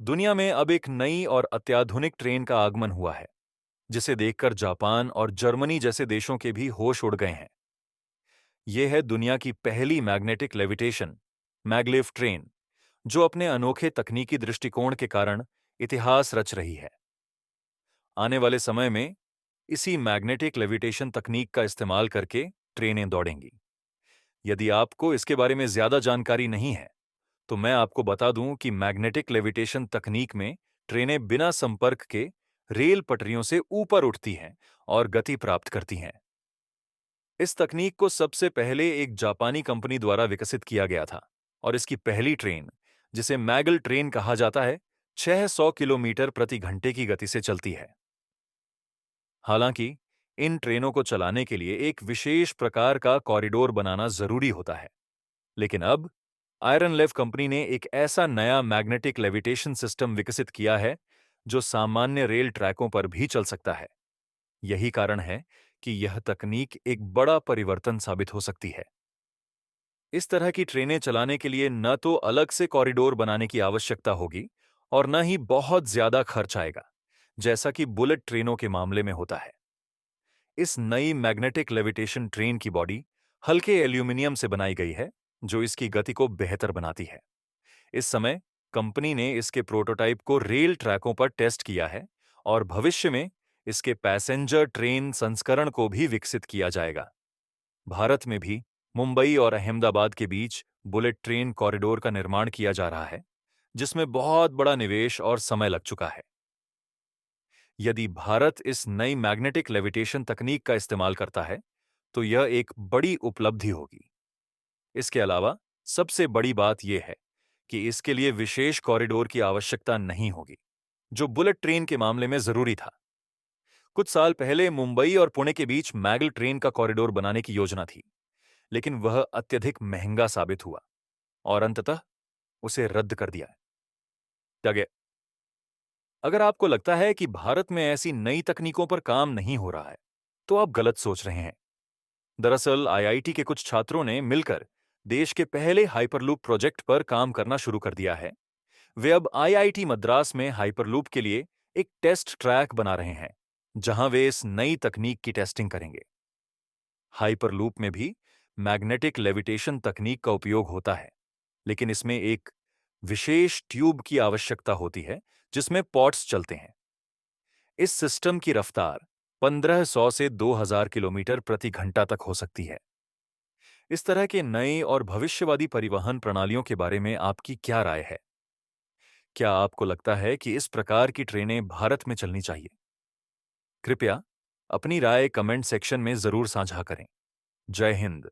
दुनिया में अब एक नई और अत्याधुनिक ट्रेन का आगमन हुआ है, जिसे देखकर जापान और जर्मनी जैसे देशों के भी होश उड़ गए हैं। यह है दुनिया की पहली मैग्नेटिक लेविटेशन, मैगलेव ट्रेन, जो अपने अनोखे तकनीकी दृष्टिकोण के कारण इतिहास रच रही है। आने वाले समय में इसी मैग्नेटिक लेविटेशन तकनीक का इस्तेमाल करके ट्रेनें दौड़ेंगी। यदि आपको इसके बारे में ज्यादा जानकारी नहीं है, तो मैं आपको बता दूं कि मैग्नेटिक लेविटेशन तकनीक में ट्रेनें बिना संपर्क के रेल पटरियों से ऊपर उठती हैं और गति प्राप्त करती हैं। इस तकनीक को सबसे पहले एक जापानी कंपनी द्वारा विकसित किया गया था और इसकी पहली ट्रेन, जिसे मैगल ट्रेन कहा जाता है, 600 किलोमीटर प्रति घंटे की गति से चलती है। हालांकि इन ट्रेनों को चलाने के लिए एक विशेष प्रकार का कॉरिडोर बनाना जरूरी होता है, लेकिन अब आयरन लेव कंपनी ने एक ऐसा नया मैग्नेटिक लेविटेशन सिस्टम विकसित किया है जो सामान्य रेल ट्रैकों पर भी चल सकता है। यही कारण है कि यह तकनीक एक बड़ा परिवर्तन साबित हो सकती है। इस तरह की ट्रेनें चलाने के लिए न तो अलग से कॉरिडोर बनाने की आवश्यकता होगी और न ही बहुत ज्यादा खर्च आएगा, जैसा कि बुलेट ट्रेनों के मामले में होता है। इस नई मैग्नेटिक लेविटेशन ट्रेन की बॉडी हल्के एल्यूमिनियम से बनाई गई है, जो इसकी गति को बेहतर बनाती है। इस समय कंपनी ने इसके प्रोटोटाइप को रेल ट्रैकों पर टेस्ट किया है और भविष्य में इसके पैसेंजर ट्रेन संस्करण को भी विकसित किया जाएगा। भारत में भी मुंबई और अहमदाबाद के बीच बुलेट ट्रेन कॉरिडोर का निर्माण किया जा रहा है, जिसमें बहुत बड़ा निवेश और समय लग चुका है। यदि भारत इस नई मैग्नेटिक लेविटेशन तकनीक का इस्तेमाल करता है, तो यह एक बड़ी उपलब्धि होगी। इसके अलावा सबसे बड़ी बात यह है कि इसके लिए विशेष कॉरिडोर की आवश्यकता नहीं होगी, जो बुलेट ट्रेन के मामले में जरूरी था। कुछ साल पहले मुंबई और पुणे के बीच मैगल ट्रेन का कॉरिडोर बनाने की योजना थी, लेकिन वह अत्यधिक महंगा साबित हुआ और अंततः उसे रद्द कर दिया गया। अगर आपको लगता है कि भारत में ऐसी नई तकनीकों पर काम नहीं हो रहा है, तो आप गलत सोच रहे हैं। दरअसल आईआईटी के कुछ छात्रों ने मिलकर देश के पहले हाइपरलूप प्रोजेक्ट पर काम करना शुरू कर दिया है। वे अब आईआईटी मद्रास में हाइपरलूप के लिए एक टेस्ट ट्रैक बना रहे हैं, जहां वे इस नई तकनीक की टेस्टिंग करेंगे। हाइपरलूप में भी मैग्नेटिक लेविटेशन तकनीक का उपयोग होता है, लेकिन इसमें एक विशेष ट्यूब की आवश्यकता होती है, जिसमें पॉड्स चलते हैं। इस सिस्टम की रफ्तार 1500 से 2000 किलोमीटर प्रति घंटा तक हो सकती है। इस तरह के नए और भविष्यवादी परिवहन प्रणालियों के बारे में आपकी क्या राय है? क्या आपको लगता है कि इस प्रकार की ट्रेनें भारत में चलनी चाहिए? कृपया अपनी राय कमेंट सेक्शन में जरूर साझा करें। जय हिंद।